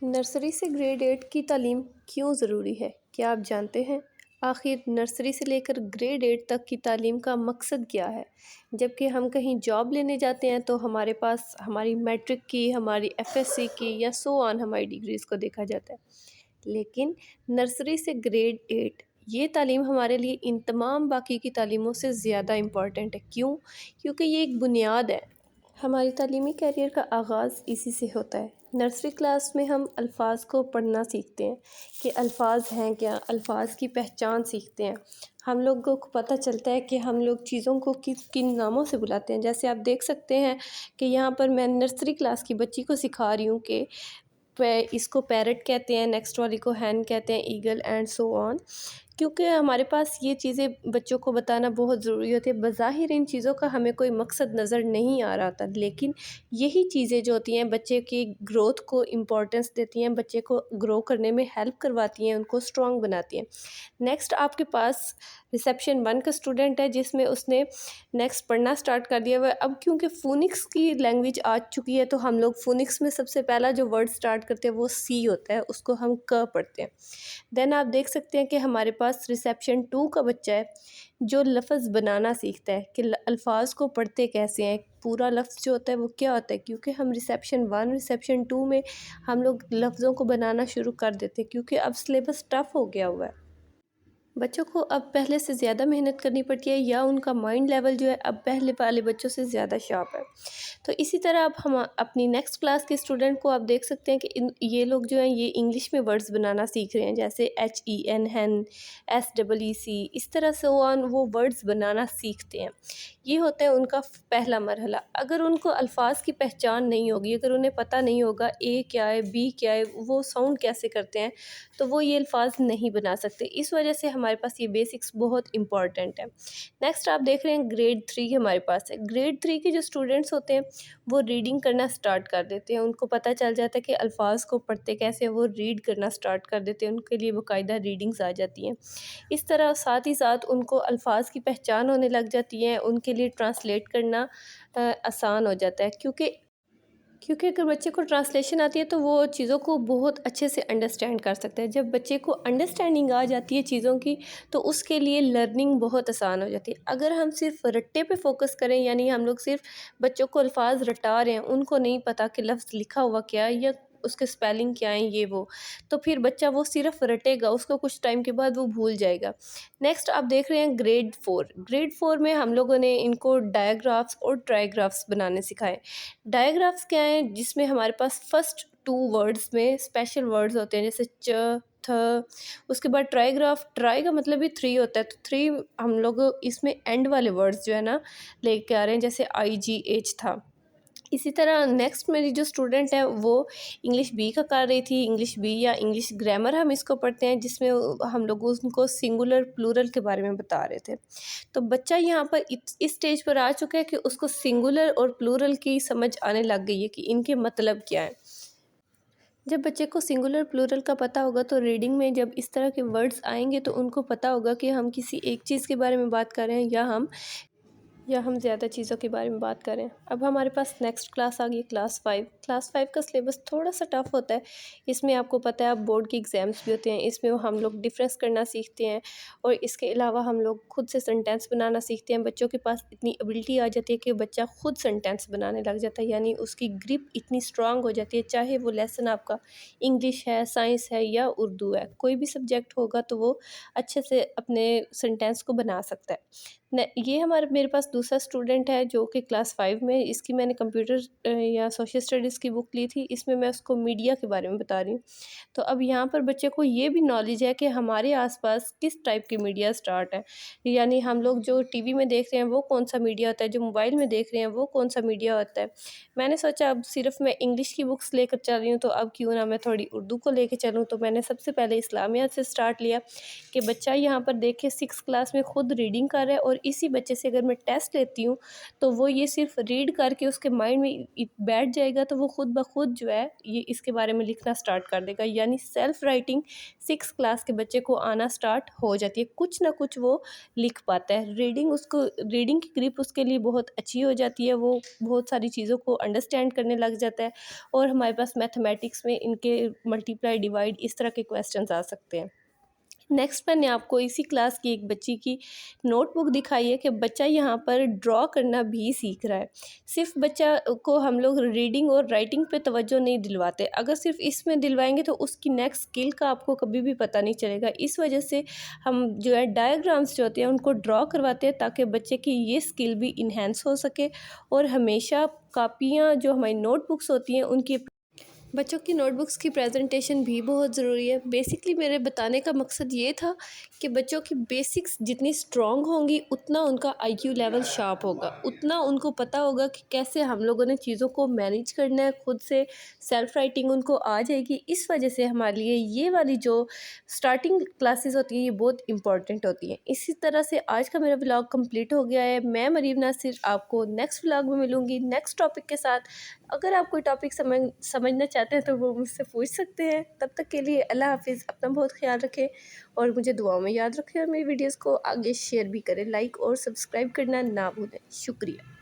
Nursery سے grade 8 کی تعلیم کیوں ضروری ہے؟ کیا آپ جانتے ہیں آخر نرسری سے لے کر گریڈ 8 تک کی تعلیم کا مقصد کیا ہے؟ جبکہ ہم کہیں جاب لینے جاتے ہیں تو ہمارے پاس ہماری میٹرک کی، ہماری ایف ایس سی کی یا سو آن ہماری ڈگریز کو دیکھا جاتا ہے، لیکن نرسری سے گریڈ 8 یہ تعلیم ہمارے لیے ان تمام باقی کی تعلیموں سے زیادہ امپورٹنٹ ہے۔ کیوں؟ کیونکہ یہ ایک بنیاد ہے۔ ہماری تعلیمی کیریئر کا آغاز اسی سے ہوتا ہے۔ نرسری کلاس میں ہم الفاظ کو پڑھنا سیکھتے ہیں کہ الفاظ ہیں کیا، الفاظ کی پہچان سیکھتے ہیں۔ ہم لوگوں کو پتہ چلتا ہے کہ ہم لوگ چیزوں کو کن ناموں سے بلاتے ہیں۔ جیسے آپ دیکھ سکتے ہیں کہ یہاں پر میں نرسری کلاس کی بچی کو سکھا رہی ہوں کہ اس کو پیرٹ کہتے ہیں، نیکسٹ والی کو ہین کہتے ہیں، ایگل اینڈ سو آن، کیونکہ ہمارے پاس یہ چیزیں بچوں کو بتانا بہت ضروری ہوتی ہے۔ بظاہر ان چیزوں کا ہمیں کوئی مقصد نظر نہیں آ رہا تھا، لیکن یہی چیزیں جو ہوتی ہیں بچے کی گروتھ کو امپورٹنس دیتی ہیں، بچے کو گرو کرنے میں ہیلپ کرواتی ہیں، ان کو اسٹرانگ بناتی ہیں۔ نیکسٹ آپ کے پاس ریسیپشن 1 کا اسٹوڈنٹ ہے جس میں اس نے نیکسٹ پڑھنا سٹارٹ کر دیا ہوا ہے۔ اب کیونکہ فونکس کی لینگویج آ چکی ہے تو ہم لوگ فونکس میں سب سے پہلا جو ورڈ سٹارٹ کرتے ہیں وہ سی ہوتا ہے، اس کو ہم ک پڑھتے ہیں۔ دین آپ دیکھ سکتے ہیں کہ ہمارے پاس ریسیپشن 2 کا بچہ ہے جو لفظ بنانا سیکھتا ہے کہ الفاظ کو پڑھتے کیسے ہیں، پورا لفظ جو ہوتا ہے وہ کیا ہوتا ہے، کیونکہ ہم ریسیپشن 1 ریسیپشن 2 میں ہم لوگ لفظوں کو بنانا شروع کر دیتے ہیں کیونکہ اب سلیبس ٹف ہو گیا ہوا ہے۔ بچوں کو اب پہلے سے زیادہ محنت کرنی پڑتی ہے یا ان کا مائنڈ لیول جو ہے اب پہلے والے بچوں سے زیادہ شارپ ہے۔ تو اسی طرح اب ہم اپنی نیکسٹ کلاس کے اسٹوڈنٹ کو آپ دیکھ سکتے ہیں کہ یہ لوگ جو ہیں یہ انگلش میں ورڈز بنانا سیکھ رہے ہیں، جیسے HEN ہین، SEEC، اس طرح سے وہ ورڈز بنانا سیکھتے ہیں۔ یہ ہوتا ہے ان کا پہلا مرحلہ۔ اگر ان کو الفاظ کی پہچان نہیں ہوگی، اگر انہیں پتہ نہیں ہوگا A کیا ہے، B کیا ہے، وہ ساؤنڈ کیسے کرتے ہیں، تو وہ یہ الفاظ نہیں بنا سکتے۔ اس وجہ سے ہمارے پاس یہ بیسکس بہت امپورٹنٹ ہے۔ نیکسٹ آپ دیکھ رہے ہیں گریڈ 3 ہمارے پاس ہے۔ گریڈ 3 کے جو اسٹوڈنٹس ہوتے ہیں وہ ریڈنگ کرنا سٹارٹ کر دیتے ہیں، ان کو پتہ چل جاتا ہے کہ الفاظ کو پڑھتے کیسے ہیں، وہ ریڈ کرنا سٹارٹ کر دیتے ہیں، ان کے لیے باقاعدہ ریڈنگز آ جاتی ہیں۔ اس طرح ساتھ ہی ساتھ ان کو الفاظ کی پہچان ہونے لگ جاتی ہے، ان کے لیے ٹرانسلیٹ کرنا آسان ہو جاتا ہے، کیونکہ اگر بچے کو ٹرانسلیشن آتی ہے تو وہ چیزوں کو بہت اچھے سے انڈرسٹینڈ کر سکتا ہے۔ جب بچے کو انڈرسٹینڈنگ آ جاتی ہے چیزوں کی تو اس کے لیے لرننگ بہت آسان ہو جاتی ہے۔ اگر ہم صرف رٹے پہ فوکس کریں، یعنی ہم لوگ صرف بچوں کو الفاظ رٹا رہے ہیں، ان کو نہیں پتہ کہ لفظ لکھا ہوا کیا ہے یا اس کے سپیلنگ کیا ہیں یہ وہ، تو پھر بچہ وہ صرف رٹے گا، اس کو کچھ ٹائم کے بعد وہ بھول جائے گا۔ نیکسٹ آپ دیکھ رہے ہیں گریڈ 4۔ گریڈ 4 میں ہم لوگوں نے ان کو ڈائیگرافس اور ٹرائیگرافس بنانے سکھائے۔ ڈائیگرافس کیا ہیں؟ جس میں ہمارے پاس فرسٹ 2 ورڈز میں اسپیشل ورڈز ہوتے ہیں جیسے چ، تھ، اس کے بعد ٹرائی کا مطلب بھی 3 ہوتا ہے، تو 3 ہم لوگ اس میں اینڈ والے ورڈز جو ہے نا لے کے آ رہے ہیں، جیسے IGH تھا۔ اسی طرح نیکسٹ میری جو اسٹوڈنٹ ہے وہ انگلش بی کا کر رہی تھی، انگلش بی یا انگلش گرامر ہم اس کو پڑھتے ہیں، جس میں ہم لوگ ان کو سنگولر پلورل کے بارے میں بتا رہے تھے۔ تو بچہ یہاں پر اس سٹیج پر آ چکا ہے کہ اس کو سنگولر اور پلورل کی سمجھ آنے لگ گئی ہے کہ ان کے مطلب کیا ہے۔ جب بچے کو سنگولر پلورل کا پتہ ہوگا تو ریڈنگ میں جب اس طرح کے ورڈز آئیں گے تو ان کو پتہ ہوگا کہ ہم کسی ایک چیز کے بارے میں بات کر رہے ہیں یا ہم زیادہ چیزوں کے بارے میں بات کریں۔ اب ہمارے پاس نیکسٹ کلاس آ گئی کلاس 5۔ کلاس 5 کا سلیبس تھوڑا سا ٹف ہوتا ہے، اس میں آپ کو پتہ ہے اب بورڈ کی ایگزامس بھی ہوتے ہیں، اس میں ہم لوگ ڈفرینس کرنا سیکھتے ہیں، اور اس کے علاوہ ہم لوگ خود سے سنٹینس بنانا سیکھتے ہیں۔ بچوں کے پاس اتنی ایبلٹی آ جاتی ہے کہ بچہ خود سنٹینس بنانے لگ جاتا ہے، یعنی اس کی گرپ اتنی اسٹرانگ ہو جاتی ہے، چاہے وہ لیسن آپ کا انگلش ہے، سائنس ہے یا اردو ہے، کوئی بھی سبجیکٹ ہوگا تو وہ اچھے سے اپنے سنٹینس کو بنا سکتا ہے۔ یہ میرے پاس دوسرا اسٹوڈنٹ ہے جو کہ کلاس 5 میں، اس کی میں نے کمپیوٹر یا سوشل اسٹڈیز کی بک لی تھی، اس میں اس کو میڈیا کے بارے میں بتا رہی ہوں۔ تو اب یہاں پر بچے کو یہ بھی نالج ہے کہ ہمارے آس پاس کس ٹائپ کی میڈیا اسٹارٹ ہے، یعنی ہم لوگ جو ٹی وی میں دیکھ رہے ہیں وہ کون سا میڈیا ہوتا ہے، جو موبائل میں دیکھ رہے ہیں وہ کون سا میڈیا ہوتا ہے۔ میں نے سوچا اب صرف میں انگلش کی بکس لے کر چل رہی ہوں تو اب کیوں نہ میں تھوڑی اردو کو لے کے چلوں، تو میں نے سب سے پہلے اسلامیہ سے سٹارٹ لیا کہ بچہ یہاں پر دیکھے 6 کلاس میں خود ریڈنگ کر رہا ہے اور اور اسی بچے سے اگر میں ٹیسٹ لیتی ہوں تو وہ یہ صرف ریڈ کر کے اس کے مائنڈ میں بیٹھ جائے گا، تو وہ خود بخود جو ہے یہ اس کے بارے میں لکھنا سٹارٹ کر دے گا، یعنی سیلف رائٹنگ 6 کلاس کے بچے کو آنا سٹارٹ ہو جاتی ہے، کچھ نہ کچھ وہ لکھ پاتا ہے۔ ریڈنگ کی گرپ اس کے لیے بہت اچھی ہو جاتی ہے، وہ بہت ساری چیزوں کو انڈرسٹینڈ کرنے لگ جاتا ہے، اور ہمارے پاس میتھمیٹکس میں ان کے ملٹیپلائی ڈیوائڈ اس طرح کے کویسچنز آ سکتے ہیں۔ نیکسٹ میں نے آپ کو اسی کلاس کی ایک بچی کی نوٹ بک دکھائی ہے کہ بچہ یہاں پر ڈرا کرنا بھی سیکھ رہا ہے۔ صرف بچہ کو ہم لوگ ریڈنگ اور رائٹنگ پہ توجہ نہیں دلواتے، اگر صرف اس میں دلوائیں گے تو اس کی نیکسٹ اسکل کا آپ کو کبھی بھی پتہ نہیں چلے گا۔ اس وجہ سے ہم جو ہے ڈائیگرامس جو ہوتے ہیں ان کو ڈرا کرواتے ہیں تاکہ بچے کی یہ اسکل بھی انہینس ہو سکے، اور ہمیشہ کاپیاں جو ہماری نوٹ بکس ہوتی ہیں ان کی بچوں کی نوٹ بکس کی پریزنٹیشن بھی بہت ضروری ہے۔ بیسکلی میرے بتانے کا مقصد یہ تھا کہ بچوں کی بیسکس جتنی اسٹرانگ ہوں گی اتنا ان کا آئی کیو لیول شارپ ہوگا، اتنا ان کو پتہ ہوگا کہ کیسے ہم لوگوں نے چیزوں کو مینیج کرنا ہے، خود سے سیلف رائٹنگ ان کو آ جائے گی۔ اس وجہ سے ہمارے لیے یہ والی جو سٹارٹنگ کلاسز ہوتی ہیں یہ بہت امپورٹنٹ ہوتی ہیں۔ اسی طرح سے آج کا میرا ولاگ کمپلیٹ ہو گیا ہے۔ میں مریم ناصر آپ کو نیکسٹ ولاگ میں ملوں گی نیکسٹ ٹاپک کے ساتھ۔ اگر آپ کوئی ٹاپک سمجھنا چاہتے ہیں تو وہ مجھ سے پوچھ سکتے ہیں۔ تب تک کے لیے اللہ حافظ، اپنا بہت خیال رکھیں اور مجھے دعاؤں میں یاد رکھیں، اور میری ویڈیوز کو آگے شیئر بھی کریں، لائک اور سبسکرائب کرنا نہ بھولیں۔ شکریہ۔